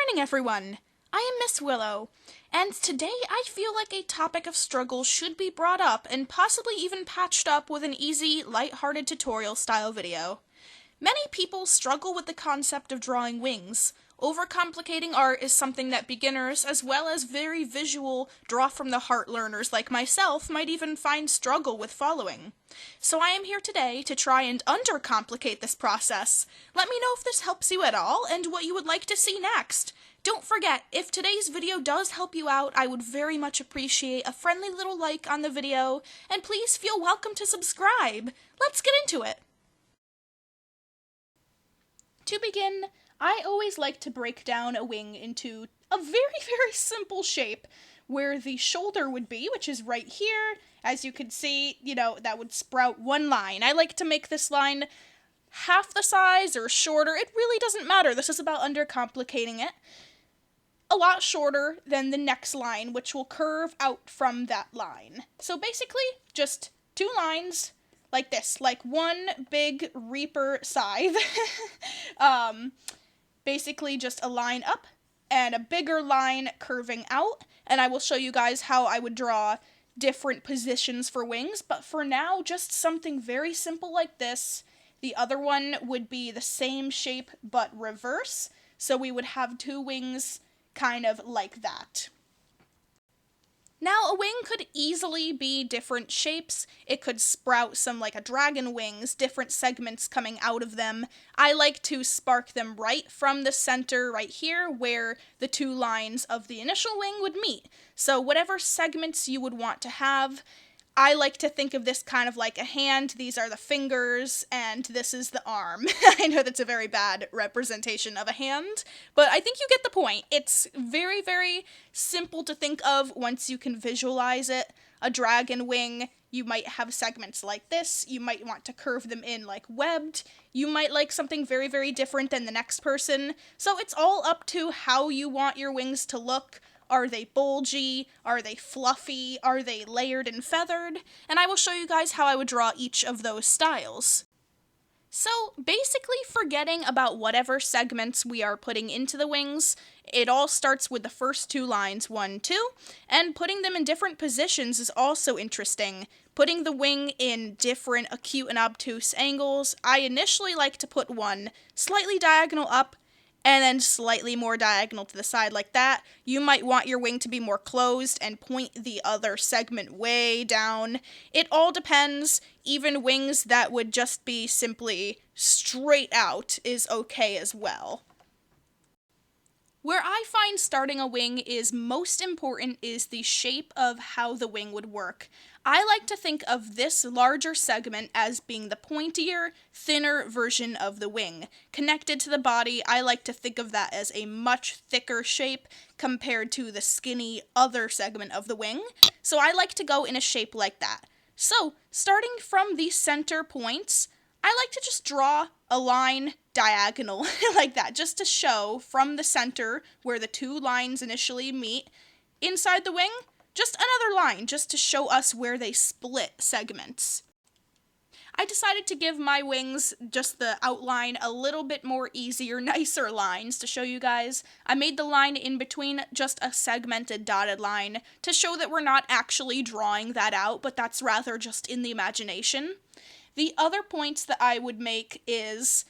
morning, everyone! I am Miss Willow, and today I feel like a topic of struggle should be brought up and possibly even patched up with an easy, light-hearted tutorial-style video. Many people struggle with the concept of drawing wings. Overcomplicating art is something that beginners, as well as very visual, draw-from-the-heart learners like myself, might even find struggle with following. So I am here today to try and undercomplicate this process. Let me know if this helps you at all, and what you would like to see next. Don't forget, if today's video does help you out, I would very much appreciate a friendly little like on the video, and please feel welcome to subscribe. Let's get into it! To begin, I always like to break down a wing into a very simple shape, where the shoulder would be, which is right here. As you can see, that would sprout one line. I like to make this line half the size or shorter. It really doesn't matter. This is about undercomplicating it. A lot shorter than the next line, which will curve out from that line. So basically, just two lines like this, like one big Reaper scythe. Basically just a line up and a bigger line curving out, and I will show you guys how I would draw different positions for wings, but for now, just something very simple like this. The other one would be the same shape but reverse, so we would have two wings kind of like that. Now, a wing could easily be different shapes. It could sprout some like a dragon wings, different segments coming out of them. I like to spark them right from the center right here where the two lines of the initial wing would meet. So whatever segments you would want to have, I like to think of this kind of like a hand. These are the fingers, and this is the arm. I know that's a very bad representation of a hand, but I think you get the point. It's very simple to think of once you can visualize it. A dragon wing, you might have segments like this. You might want to curve them in like webbed. You might like something very different than the next person. So it's all up to how you want your wings to look. Are they bulgy? Are they fluffy? Are they layered and feathered? And I will show you guys how I would draw each of those styles. So basically, forgetting about whatever segments we are putting into the wings, it all starts with the first two lines, 1, 2, and putting them in different positions is also interesting. Putting the wing in different acute and obtuse angles. I initially like to put one slightly diagonal up, and then slightly more diagonal to the side like that. You might want your wing to be more closed and point the other segment way down. It all depends. Even wings that would just be simply straight out is okay as well. Where I find starting a wing is most important is the shape of how the wing would work. I like to think of this larger segment as being the pointier, thinner version of the wing. Connected to the body, I like to think of that as a much thicker shape compared to the skinny other segment of the wing. So I like to go in a shape like that. So, starting from the center points, I like to just draw a line diagonal like that, just to show from the center where the two lines initially meet, inside the wing, just another line, just to show us where they split segments. I decided to give my wings just the outline a little bit more easier, nicer lines to show you guys. I made the line in between just a segmented dotted line to show that we're not actually drawing that out, but that's rather just in the imagination. The other points that I would make is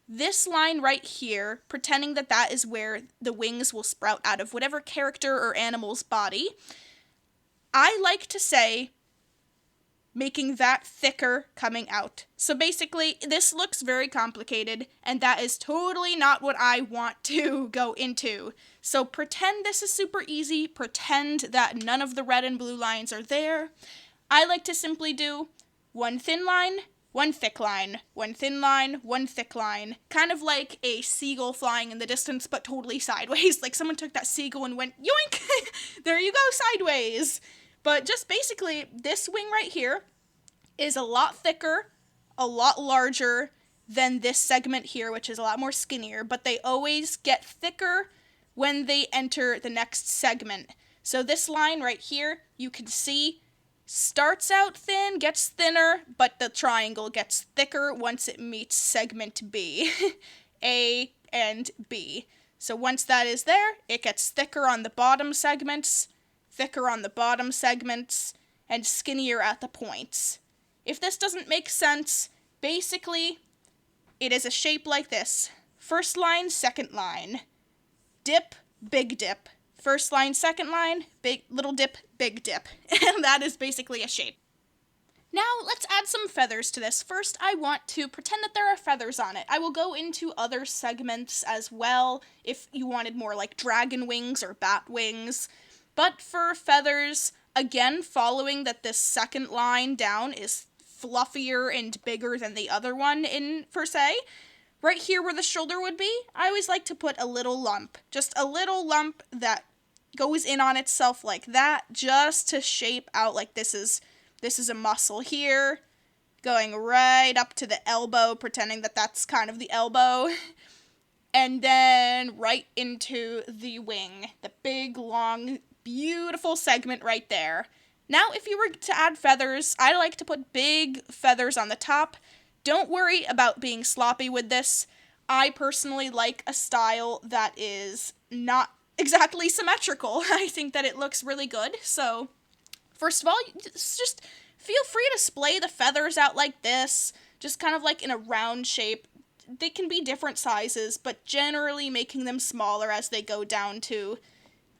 this line right here, pretending that that is where the wings will sprout out of whatever character or animal's body. I like to say, making that thicker coming out. So basically, this looks very complicated, and that is totally not what I want to go into. So pretend this is super easy, pretend that none of the red and blue lines are there. I like to simply do one thin line, one thick line, one thin line, one thick line. Kind of like a seagull flying in the distance, but totally sideways. Like someone took that seagull and went, yoink! There you go, sideways! But just basically, this wing right here is a lot thicker, a lot larger than this segment here, which is a lot more skinnier, but they always get thicker when they enter the next segment. So this line right here, you can see, starts out thin, gets thinner, but the triangle gets thicker once it meets segment B, A and B. So once that is there, it gets thicker on the bottom segments, and skinnier at the points. If this doesn't make sense, basically, it is a shape like this. First line, second line. Dip, big dip. First line, second line, big little dip, big dip. And that is basically a shape. Now, let's add some feathers to this. First, I want to pretend that there are feathers on it. I will go into other segments as well, if you wanted more like dragon wings or bat wings. But for feathers, again, following that this second line down is fluffier and bigger than the other one in per se, right here where the shoulder would be, I always like to put a little lump. Just a little lump that goes in on itself like that, just to shape out like this is a muscle here, going right up to the elbow, pretending that that's kind of the elbow, and then right into the wing, the big, long, beautiful segment right there. Now, if you were to add feathers, I like to put big feathers on the top. Don't worry about being sloppy with this. I personally like a style that is not exactly symmetrical. I think that it looks really good, so first of all, just feel free to splay the feathers out like this, just kind of like in a round shape. They can be different sizes, but generally making them smaller as they go down to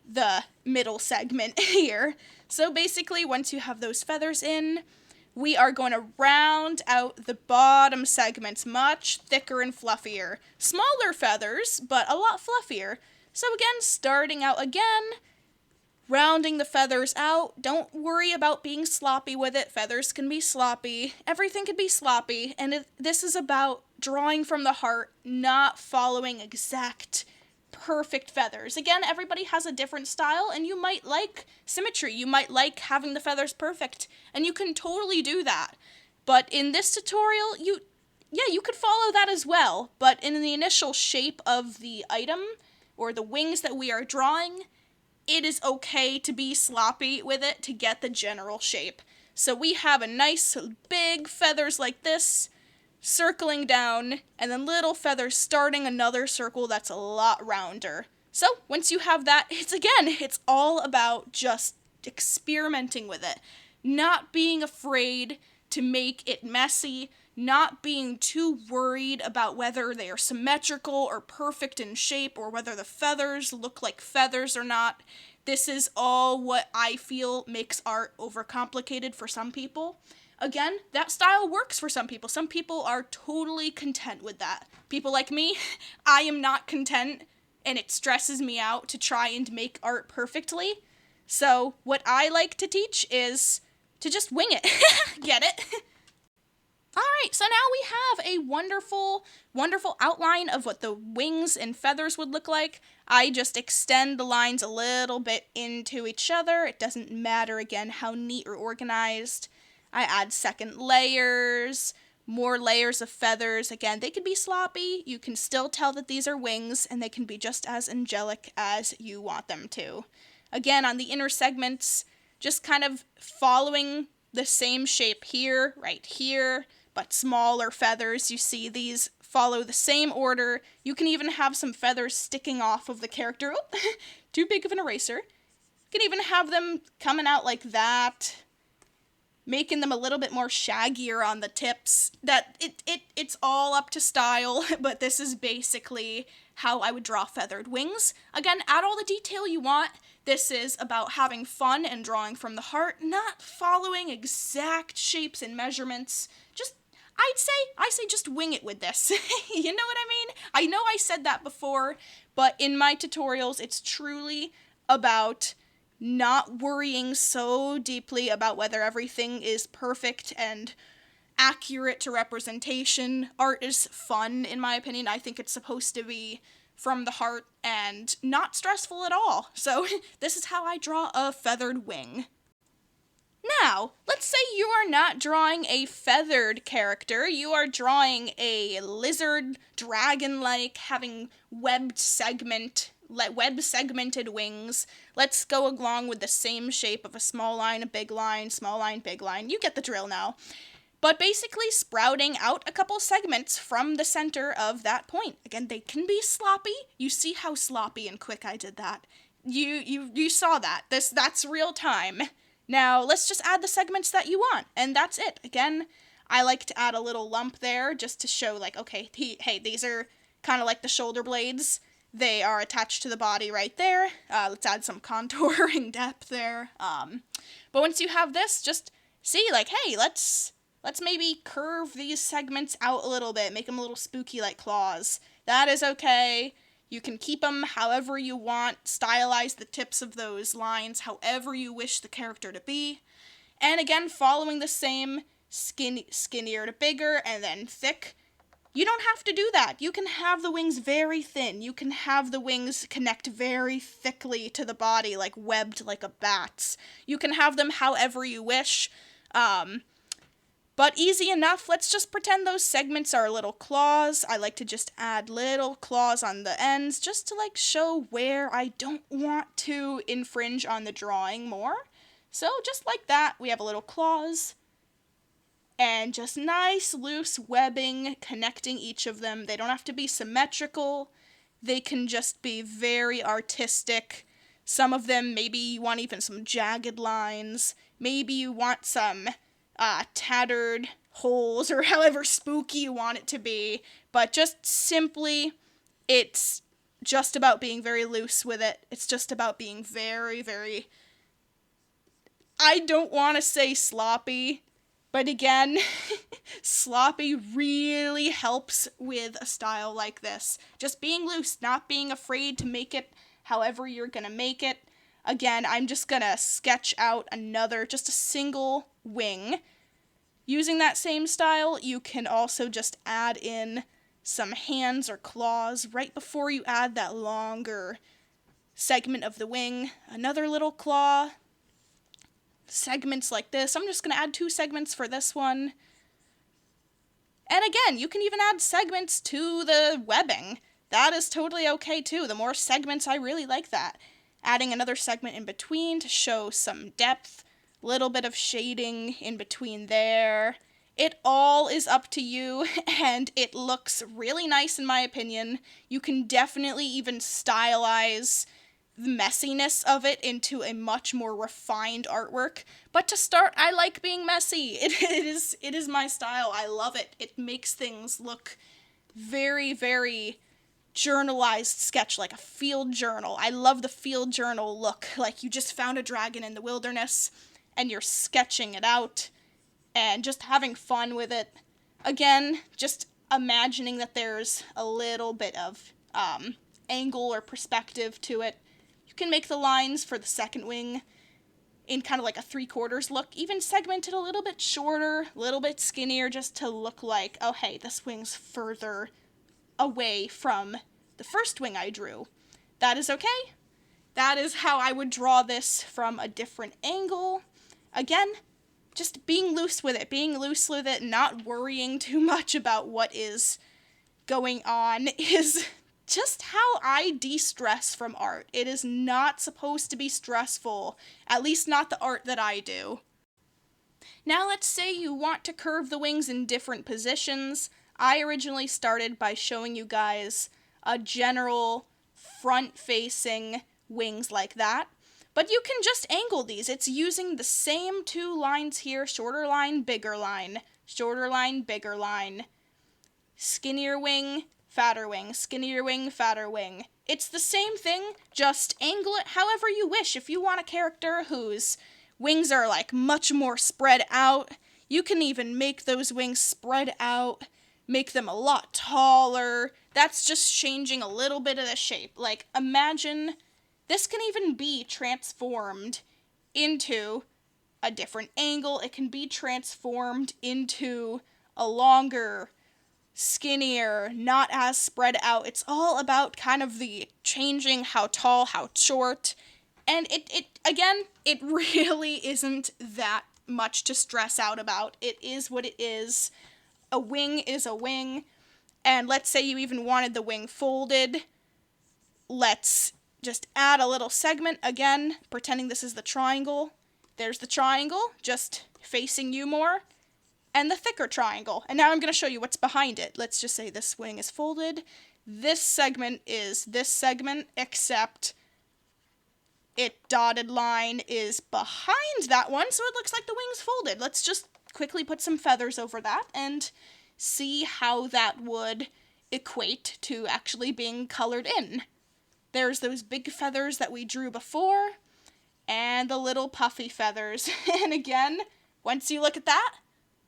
the middle segment here. So basically, once you have those feathers in, we are going to round out the bottom segments, much thicker and fluffier. Smaller feathers, but a lot fluffier. So again, starting out again, rounding the feathers out. Don't worry about being sloppy with it. Feathers can be sloppy. Everything can be sloppy. And this is about drawing from the heart, not following exact perfect feathers. Again, everybody has a different style, and you might like symmetry. You might like having the feathers perfect, and you can totally do that. But in this tutorial, you could follow that as well. But in the initial shape of the item, or the wings that we are drawing, it is okay to be sloppy with it to get the general shape. So we have a nice big feathers like this, circling down, and then little feathers starting another circle that's a lot rounder. So once you have that, it's all about just experimenting with it. Not being afraid to make it messy, not being too worried about whether they are symmetrical or perfect in shape, or whether the feathers look like feathers or not. This is all what I feel makes art overcomplicated for some people. Again, that style works for some people. Some people are totally content with that. People like me, I am not content, and it stresses me out to try and make art perfectly. So what I like to teach is to just wing it. Get it? Alright, so now we have a wonderful, wonderful outline of what the wings and feathers would look like. I just extend the lines a little bit into each other. It doesn't matter, again, how neat or organized. I add second layers, more layers of feathers. Again, they can be sloppy. You can still tell that these are wings, and they can be just as angelic as you want them to. Again, on the inner segments, just kind of following the same shape here, right here, but smaller feathers. You see these follow the same order. You can even have some feathers sticking off of the character. Oh, too big of an eraser. You can even have them coming out like that, making them a little bit more shaggier on the tips. It's all up to style, but this is basically how I would draw feathered wings. Again, add all the detail you want. This is about having fun and drawing from the heart, not following exact shapes and measurements. I say just wing it with this. You know what I mean? I know I said that before, but in my tutorials, it's truly about not worrying so deeply about whether everything is perfect and accurate to representation. Art is fun, in my opinion. I think it's supposed to be from the heart and not stressful at all. So this is how I draw a feathered wing. Now, let's say you are not drawing a feathered character. You are drawing a lizard, dragon-like, having web-segmented wings. Let's go along with the same shape of a small line, a big line, small line, big line. You get the drill now. but basically sprouting out a couple segments from the center of that point. Again, they can be sloppy. You see how sloppy and quick I did that. You saw that. That's real time. Now, let's just add the segments that you want, and that's it. Again, I like to add a little lump there just to show, like, okay, hey, these are kind of like the shoulder blades. They are attached to the body right there. Let's add some contouring depth there. But once you have this, just see, like, hey, let's maybe curve these segments out a little bit, make them a little spooky like claws. That is okay. You can keep them however you want, stylize the tips of those lines however you wish the character to be. And again, following the same skinnier to bigger and then thick. You don't have to do that. You can have the wings very thin. You can have the wings connect very thickly to the body, like webbed like a bat's. You can have them however you wish. But easy enough. Let's just pretend those segments are little claws. I like to just add little claws on the ends just to like show where I don't want to infringe on the drawing more. So just like that, we have a little claws. And just nice loose webbing connecting each of them. They don't have to be symmetrical. They can just be very artistic. Some of them, maybe you want even some jagged lines. Maybe you want some tattered holes or however spooky you want it to be. But just simply, it's just about being very loose with it. It's just about being very, very... I don't want to say sloppy. But again, sloppy really helps with a style like this. Just being loose, not being afraid to make it however you're going to make it. Again, I'm just going to sketch out just a single wing. Using that same style, you can also just add in some hands or claws right before you add that longer segment of the wing. Another little claw. Segments like this. I'm just going to add 2 segments for this one. And again, you can even add segments to the webbing. That is totally okay too. The more segments, I really like that. Adding another segment in between to show some depth. Little bit of shading in between there. It all is up to you, and it looks really nice in my opinion. You can definitely even stylize the messiness of it into a much more refined artwork. But to start, I like being messy. It is my style. I love it. It makes things look very, very journalized sketch, like a field journal. I love the field journal look, like you just found a dragon in the wilderness and you're sketching it out and just having fun with it. Again, just imagining that there's a little bit of angle or perspective to it. You can make the lines for the second wing in kind of like a 3/4 look, even segment it a little bit shorter, a little bit skinnier, just to look like, oh hey, this wing's further away from the first wing I drew. That is okay. That is how I would draw this from a different angle. Again, just being loose with it, not worrying too much about what is going on is just how I de-stress from art. It is not supposed to be stressful, at least not the art that I do. Now let's say you want to curve the wings in different positions. I originally started by showing you guys a general front-facing wings like that, but you can just angle these. It's using the same 2 lines here, shorter line, bigger line, shorter line, bigger line, skinnier wing, fatter wing, skinnier wing, fatter wing. It's the same thing, just angle it however you wish. If you want a character whose wings are like much more spread out, you can even make those wings spread out, make them a lot taller. That's just changing a little bit of the shape. Like, imagine this can even be transformed into a different angle. It can be transformed into a longer, skinnier, not as spread out. It's all about kind of the changing how tall, how short. And it really isn't that much to stress out about. It is what it is. A wing is a wing. And let's say you even wanted the wing folded. Let's just add a little segment, again, pretending this is the triangle. There's the triangle, just facing you more. and the thicker triangle. And now I'm going to show you what's behind it. Let's just say this wing is folded. This segment is this segment, except it dotted line is behind that one, so it looks like the wing's folded. Let's just quickly put some feathers over that and see how that would equate to actually being colored in. There's those big feathers that we drew before, and the little puffy feathers. And again, once you look at that,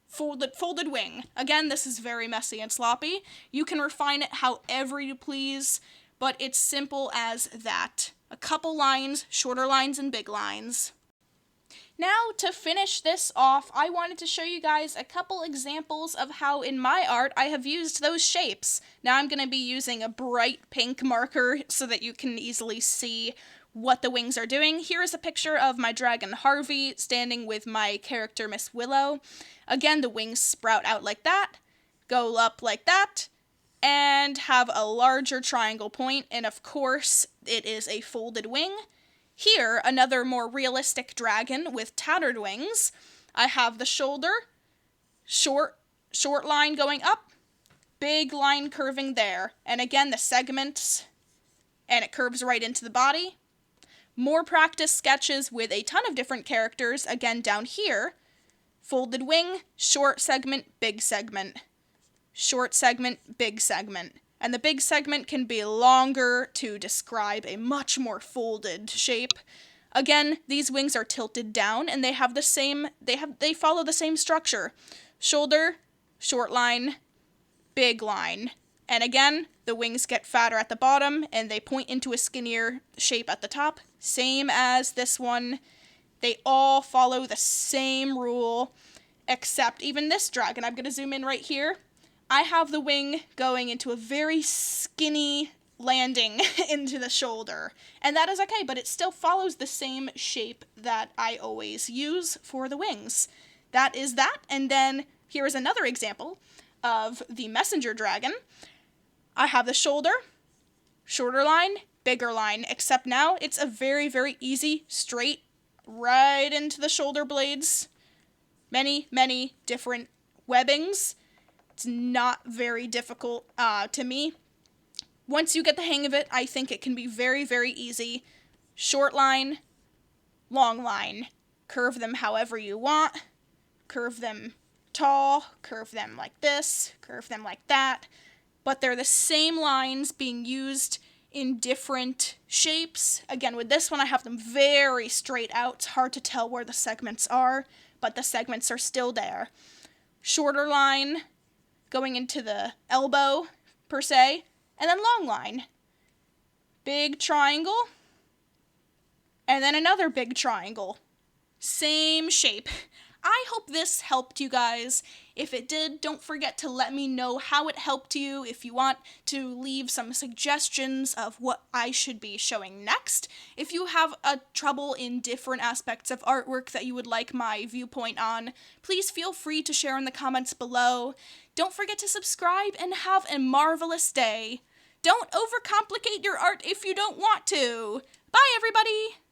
folded wing. Again, this is very messy and sloppy. You can refine it however you please, but it's simple as that. A couple lines, shorter lines and big lines. Now, to finish this off, I wanted to show you guys a couple examples of how in my art I have used those shapes. Now I'm going to be using a bright pink marker so that you can easily see what the wings are doing. Here is a picture of my dragon Harvey standing with my character Miss Willow. Again, the wings sprout out like that, go up like that, and have a larger triangle point, and of course, it is a folded wing. Here, another more realistic dragon with tattered wings. I have the shoulder, short line going up, big line curving there, and again, the segments, and it curves right into the body. More practice sketches with a ton of different characters, again down here. Folded wing, short segment, big segment. Short segment, big segment. And the big segment can be longer to describe a much more folded shape. Again, these wings are tilted down and they follow the same structure. Shoulder, short line, big line. And again, the wings get fatter at the bottom and they point into a skinnier shape at the top. Same as this one. They all follow the same rule, except even this dragon. I'm going to zoom in right here. I have the wing going into a very skinny landing into the shoulder. And that is okay, but it still follows the same shape that I always use for the wings. That is that. And then here is another example of the messenger dragon. I have the shoulder, shorter line, bigger line, except now it's a very, very easy, straight, right into the shoulder blades. Many, many different webbings. It's not very difficult to me. Once you get the hang of it, I think it can be very, very easy. Short line, long line. Curve them however you want. Curve them tall, curve them like this, curve them like that. But they're the same lines being used in different shapes. Again, with this one, I have them very straight out. It's hard to tell where the segments are, but the segments are still there. Shorter line, going into the elbow, per se, and then long line. Big triangle, and then another big triangle. Same shape. I hope this helped you guys. If it did, don't forget to let me know how it helped you. If you want to leave some suggestions of what I should be showing next. If you have a trouble in different aspects of artwork that you would like my viewpoint on, please feel free to share in the comments below. Don't forget to subscribe and have a marvelous day. Don't overcomplicate your art if you don't want to. Bye, everybody!